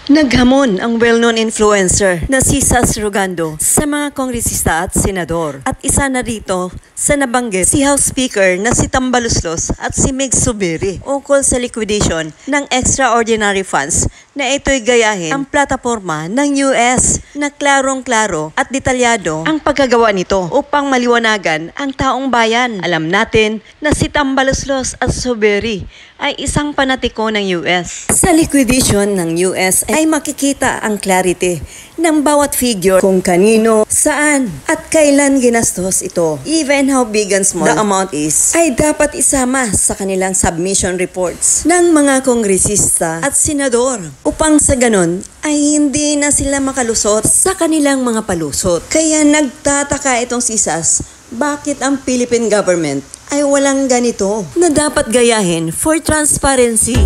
Naghamon ang well-known influencer na si Sas Rogando sa mga kongresista at senador. At isa na rito sa nabanggit si House Speaker na si Tambaluslos at si Meg Zubiri ukol sa liquidation ng extraordinary funds na ito'y gayahin ang plataforma ng US na klarong-klaro at detalyado ang pagkagawa nito upang maliwanagan ang taong bayan. Alam natin na si Tambaluslos at Zubiri ay isang panatiko ng US. Sa liquidation ng US ay makikita ang clarity ng bawat figure kung kanino, saan, at kailan ginastos ito. Even how big and small the amount is, ay dapat isama sa kanilang submission reports ng mga kongresista at senador upang sa ganon ay hindi na sila makalusot sa kanilang mga palusot. Kaya nagtataka itong si Sas, bakit ang Philippine government ay walang ganito na dapat gayahin for transparency.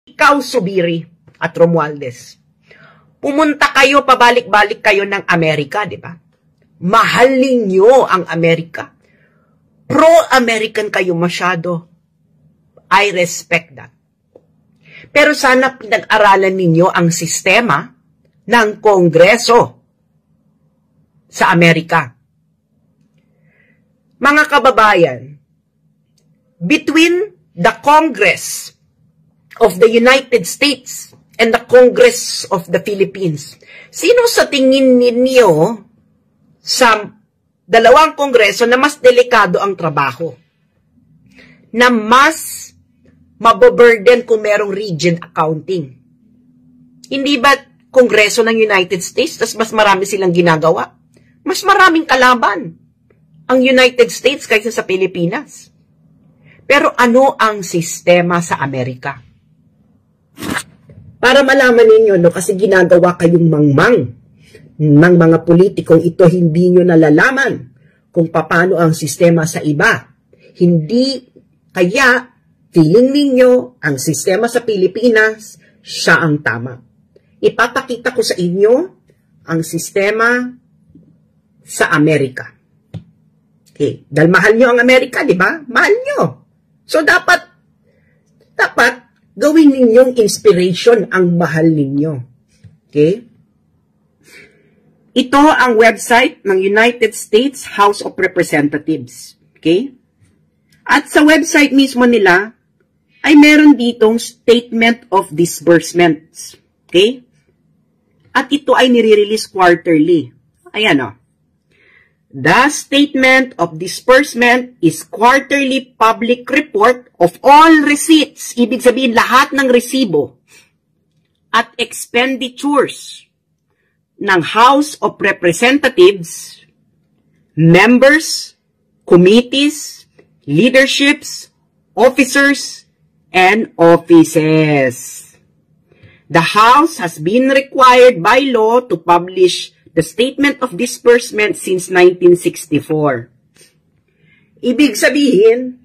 Ikaw, Zubiri at Romualdez, pumunta kayo, pabalik-balik kayo ng Amerika, di ba? Mahal ninyo ang Amerika. Pro-American kayo masyado. I respect that. Pero sana pinag-aralan ninyo ang sistema ng Kongreso sa Amerika. Mga kababayan, between the Congress of the United States and the Congress of the Philippines, sino sa tingin ninyo sa dalawang kongreso na mas delikado ang trabaho? Na mas maboburden kung merong region accounting? Hindi ba kongreso ng United States, tas mas marami silang ginagawa? Mas maraming kalaban ang United States kaysa sa Pilipinas. Pero ano ang sistema sa Amerika? Para malaman ninyo, no, kasi ginagawa kayong mangmang ng mga politikong ito, hindi nyo nalalaman kung paano ang sistema sa iba. Hindi, kaya feeling ninyo ang sistema sa Pilipinas, siya ang tama. Ipapakita ko sa inyo ang sistema sa Amerika. Okay, dahil mahal nyo ang Amerika, di ba? Mahal nyo. So dapat gawin ninyong inspiration ang mahal ninyo. Okay? Ito ang website ng United States House of Representatives. Okay? At sa website mismo nila, ay meron ditong Statement of Disbursements. Okay? At ito ay nire-release quarterly. Ayan o. The Statement of Disbursement is quarterly public report of all receipts, ibig sabihin lahat ng resibo at expenditures ng House of Representatives, members, committees, leaderships, officers, and offices. The House has been required by law to publish the Statement of Disbursement since 1964. Ibig sabihin,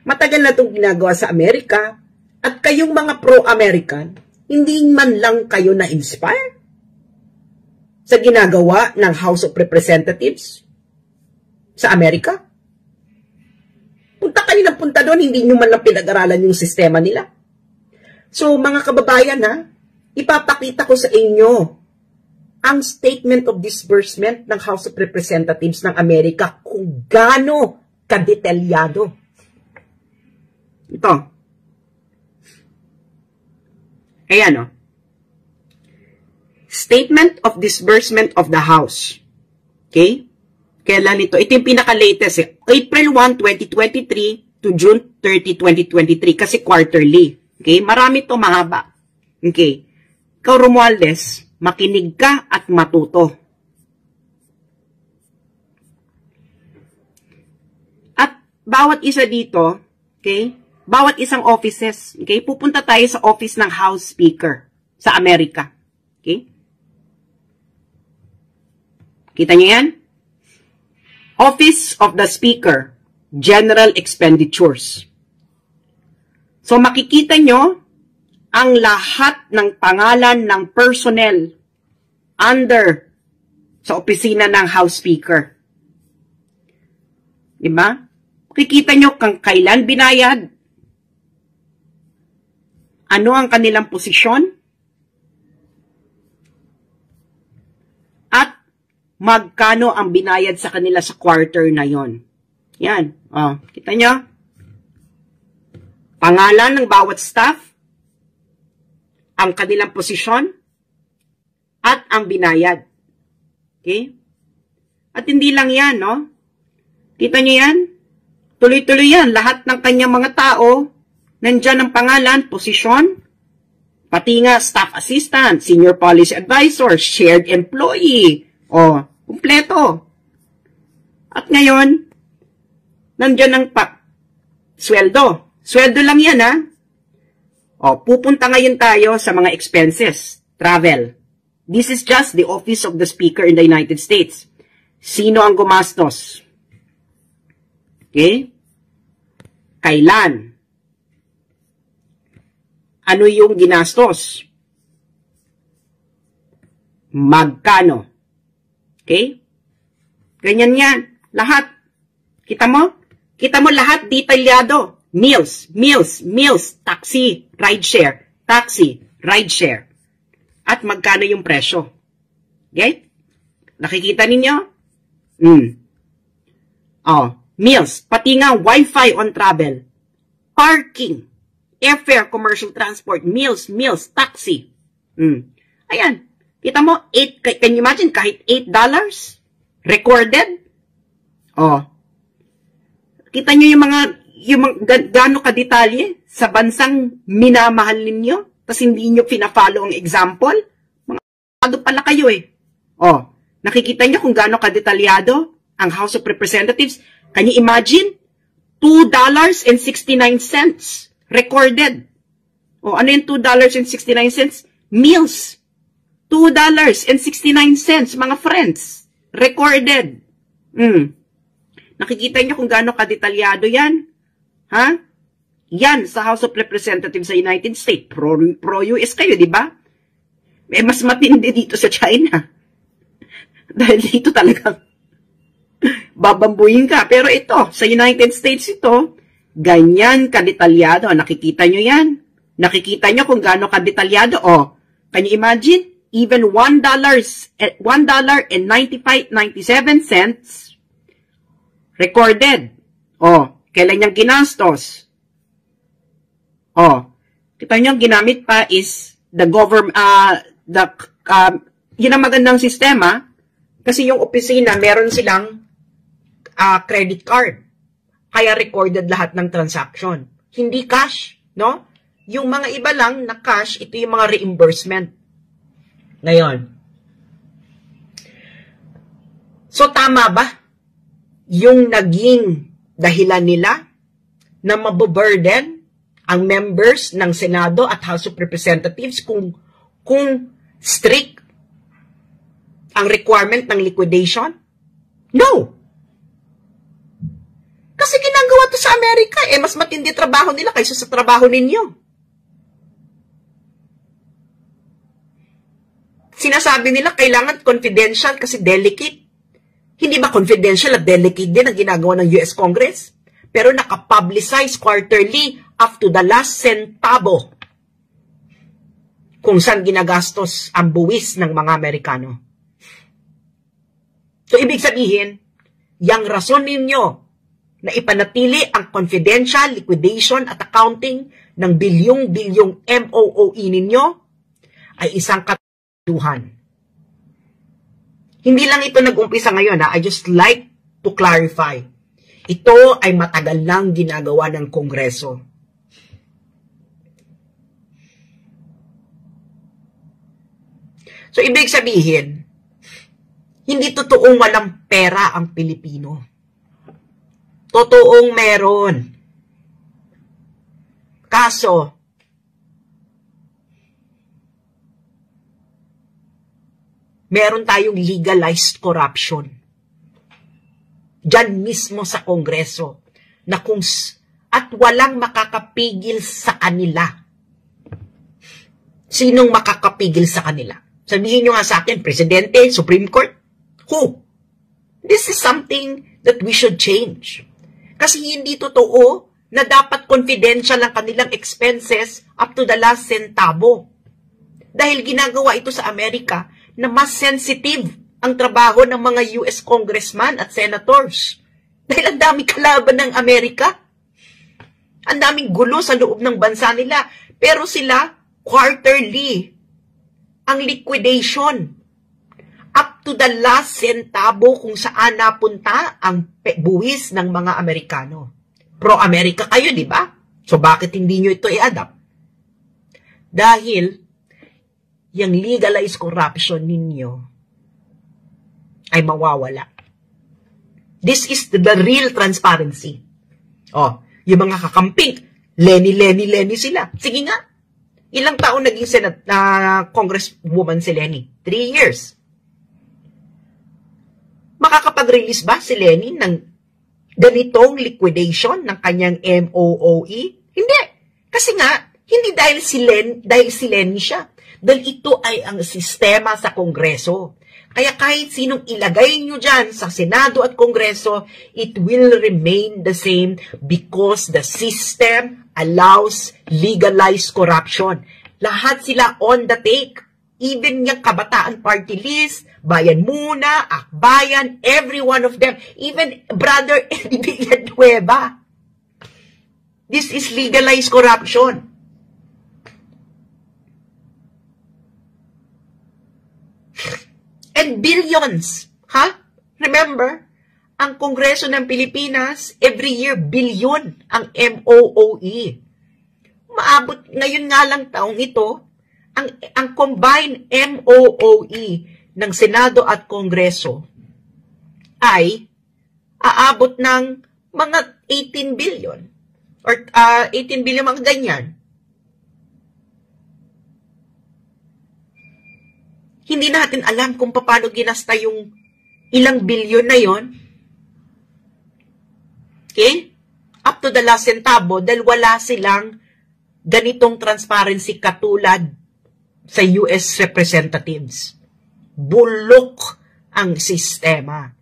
matagal na itong ginagawa sa Amerika at kayong mga pro-American, hindi man lang kayo na-inspire sa ginagawa ng House of Representatives sa Amerika? Punta kayo ng punta doon, hindi nyo man lang pinag-aralan yung sistema nila. So, mga kababayan ha, ipapakita ko sa inyo ang Statement of Disbursement ng House of Representatives ng Amerika kung gaano kadetalyado. Ito. Ayan o. Statement of Disbursement of the House. Okay? Kailan ito? Ito yung pinaka-latest eh. April 1, 2023 to June 30, 2023 kasi quarterly. Okay? Marami ito, mahaba. Okay. Ikaw, Romualdez, makinig ka at matuto. At bawat isa dito, okay, bawat isang offices, okay, pupunta tayo sa office ng House Speaker sa Amerika. Okay? Kita niyo yan? Office of the Speaker, General Expenditures. So makikita nyo, ang lahat ng pangalan ng personnel under sa opisina ng House Speaker. Diba? Makikita nyo kung kailan binayad, ano ang kanilang posisyon, at magkano ang binayad sa kanila sa quarter na yon. Yan. Kita nyo? Pangalan ng bawat staff, ang kanilang posisyon, at ang binayad. Okay? At hindi lang yan, no? Kita nyo yan? Tuloy-tuloy yan. Lahat ng kanyang mga tao, nandyan ang pangalan, posisyon, pati nga staff assistant, senior policy advisor, shared employee. Kumpleto. At ngayon, nandyan ang sweldo. Sweldo lang yan, ha? Pupunta ngayon tayo sa mga expenses, travel. This is just the office of the Speaker in the United States. Sino ang gumastos? Okay? Kailan? Ano yung ginastos? Magkano? Okay? Ganyan yan. Lahat. Kita mo? Kita mo lahat detalyado. Meals, taxi, rideshare, at magkano yung presyo. Okay? Nakikita ninyo? Meals, pati nga wifi on travel, parking, airfare, commercial transport, meals, taxi. Ayan. Kita mo, can you imagine, kahit $8 recorded? Kita nyo yung mga gaano kadetalye sa bansang minamahal ninyo, tapos hindi nyo pina-follow ang example. Mga pala kayo eh. Nakikita nyo kung gaano kadetalyado ang House of Representatives. Can you imagine? $2.69 recorded. Ano yung $2.69? Meals. $2.69, mga friends. Recorded. Nakikita nyo kung gaano kadetalyado yan? Ha? Yan sa House of Representatives sa United States. Pro-US kayo, di ba? Mas matindi dito sa China. Dahil dito talagang babambuhin ka. Pero ito, sa United States ito, ganyan kadetalyado. Nakikita nyo yan? Nakikita nyo kung gaano kadetalyado? Can you imagine? Even $1.97 recorded. Kailan niyang ginastos? Kita niyo, ginamit pa is the government, yun ang magandang sistema, kasi yung opisina, meron silang credit card. Kaya recorded lahat ng transaction. Hindi cash, no? Yung mga iba lang na cash, ito yung mga reimbursement. Ngayon. So, tama ba yung naging dahilan nila na mababurden ang members ng Senado at House of Representatives kung strict ang requirement ng liquidation? No! Kasi ginagawa to sa Amerika, mas matindi trabaho nila kaysa sa trabaho ninyo. Sinasabi nila kailangan confidential kasi delicate. Hindi ba confidential at delicate din ang ginagawa ng US Congress? Pero nakapublicize quarterly up to the last centavo kung saan ginagastos ang buwis ng mga Amerikano. So, ibig sabihin, yang rason ninyo na ipanatili ang confidential liquidation at accounting ng bilyong-bilyong MOOE ninyo ay isang katuhan. Hindi lang ito nag-umpisa ngayon. I just like to clarify. Ito ay matagal lang ginagawa ng Kongreso. So, ibig sabihin, hindi totoong walang pera ang Pilipino. Totoong meron. Kaso, meron tayong legalized corruption. Diyan mismo sa Kongreso. At walang makakapigil sa kanila. Sinong makakapigil sa kanila? Sabihin nyo nga sa akin, Presidente, Supreme Court, who? This is something that we should change. Kasi hindi totoo na dapat confidential ang kanilang expenses up to the last centavo. Dahil ginagawa ito sa Amerika na mas sensitive ang trabaho ng mga US congressman at senators. Dahil ang daming kalaban ng Amerika. Ang daming gulo sa loob ng bansa nila. Pero sila, quarterly, ang liquidation. Up to the last centavo kung saan napunta ang buwis ng mga Amerikano. Pro-America kayo, di ba? So bakit hindi nyo ito i-adapt? Dahil yung legalized corruption ninyo ay mawawala. This is the real transparency. Oh, yung mga kakamping, Lenny sila. Sige nga, ilang taon naging congresswoman si Lenny? 3 years. Makakapag-release ba si Lenny ng ganitong liquidation ng kanyang MOOE? Hindi. Kasi nga, hindi dahil si Lenny siya. Dahil ito ay ang sistema sa Kongreso. Kaya kahit sinong ilagay nyo dyan sa Senado at Kongreso, it will remain the same because the system allows legalized corruption. Lahat sila on the take. Even yung Kabataan Party List, Bayan Muna, Akbayan, every one of them, even Brother Eddie Villanueva. This is legalized corruption. And billions, ha? Remember, ang Kongreso ng Pilipinas, every year, billion ang MOOE. Maabot, ngayon nga lang taong ito, ang combined MOOE ng Senado at Kongreso ay aabot ng mga 18 billion or 18 billion mga ganyan. Hindi natin alam kung paano ginasta yung ilang bilyon na yon. Okay? Up to the last centavo dahil wala silang ganitong transparency katulad sa US representatives. Bulok ang sistema.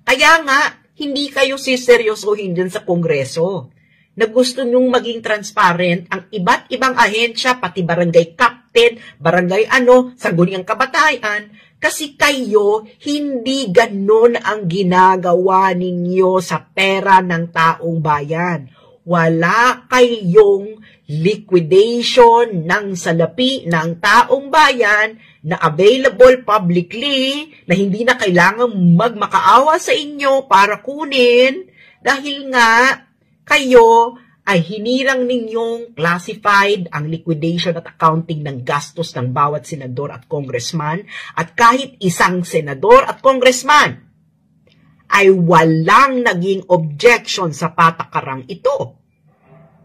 Kaya nga, hindi kayo siseryosohin din sa Kongreso na gusto nyong maging transparent ang iba't ibang ahensya, pati barangay captain, barangay sangguniang kabataan, kasi kayo, hindi ganon ang ginagawa ninyo sa pera ng taong bayan. Wala kayong liquidation ng salapi ng taong bayan na available publicly, na hindi na kailangan magmakaawa sa inyo para kunin, dahil nga kayo ay hinirang ninyong classified ang liquidation at accounting ng gastos ng bawat senador at congressman, at kahit isang senador at congressman ay walang naging objection sa patakarang ito.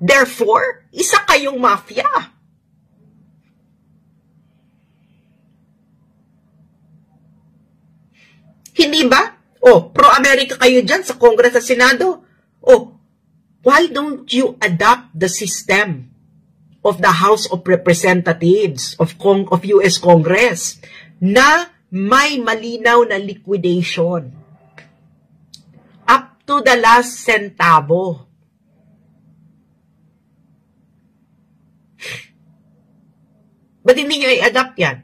Therefore, isa kayong mafia. Hindi ba? Pro-America kayo dyan sa Congress at Senado. Why don't you adopt the system of the House of Representatives of US Congress na may malinaw na liquidation up to the last centavo? Ba't hindi nyo i-adapt yan?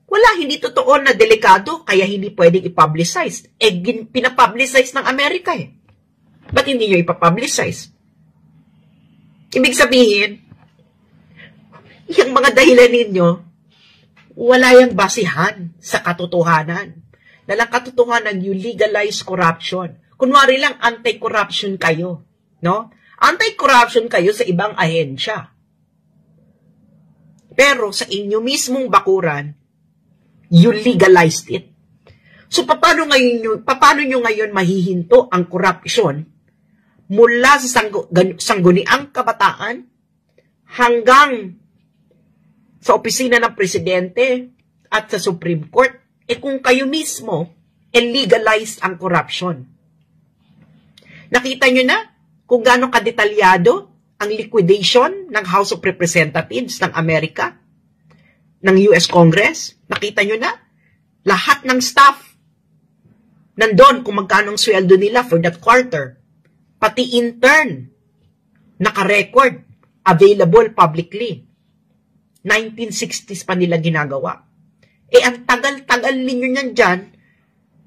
Wala, hindi totoo na delikado, kaya hindi pwedeng i-publicize. Pinapublicize ng Amerika eh. Ba't hindi nyo ipapublicize? Ibig sabihin, yung mga dahilan ninyo, wala yung basihan sa katotohanan. Dalang katotohanan, you legalize corruption. Kunwari lang, anti-corruption kayo. No? Anti-corruption kayo sa ibang ahensya. Pero sa inyo mismong bakuran, you legalized it. So, paano nyo ngayon mahihinto ang korupsyon mula sa sangguniang kabataan hanggang sa opisina ng presidente at sa Supreme Court? Kung kayo mismo legalized ang corruption. Nakita nyo na kung gaano kadetalyado ang liquidation ng House of Representatives ng Amerika, ng US Congress. Nakita nyo na, lahat ng staff nandun kung magkano ang sweldo nila for that quarter. pati intern, naka-record, available publicly. 1960s pa nila ginagawa. Ang tagal-tagal ninyo nyan dyan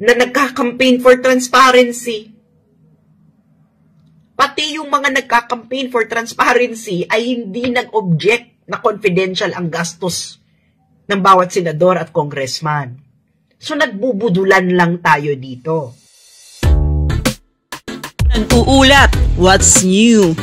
na nagka-campaign for transparency. Pati yung mga nagka-campaign for transparency ay hindi nag-object na confidential ang gastos ng bawat senador at congressman. So nagbubudulan lang tayo dito. Ang uulat, what's new?